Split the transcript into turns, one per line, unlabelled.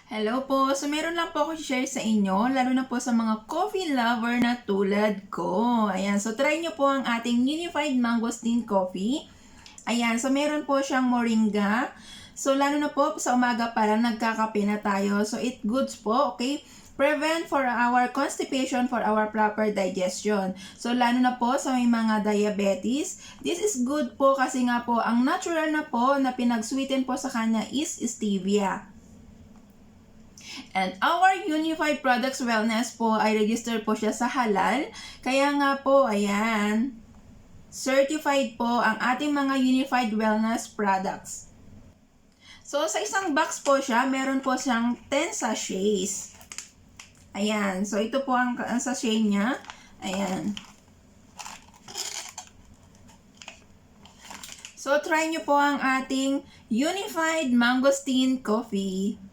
Hello po! So, meron lang po ako share sa inyo, lalo na po sa mga coffee lover na tulad ko. Ayan, so try nyo po ang ating Unified Mangosteen Coffee. Ayan, so meron po siyang moringa. So, lalo na po sa umaga pa lang nagkakape na tayo. So, it goods po, okay? Prevent for our constipation, for our proper digestion. So, lalo na po sa may mga diabetes, this is good po kasi nga po, ang natural na po na pinag-sweeten po sa kanya is stevia. And our Unified Products Wellness po ay registered po siya sa halal. Kaya nga po, ayan, certified po ang ating mga Unified Wellness products. So, sa isang box po siya, meron po siyang 10 sachets. Ayan, so ito po ang sachet niya. Ayan. So, try nyo po ang ating Unified Mangosteen Coffee.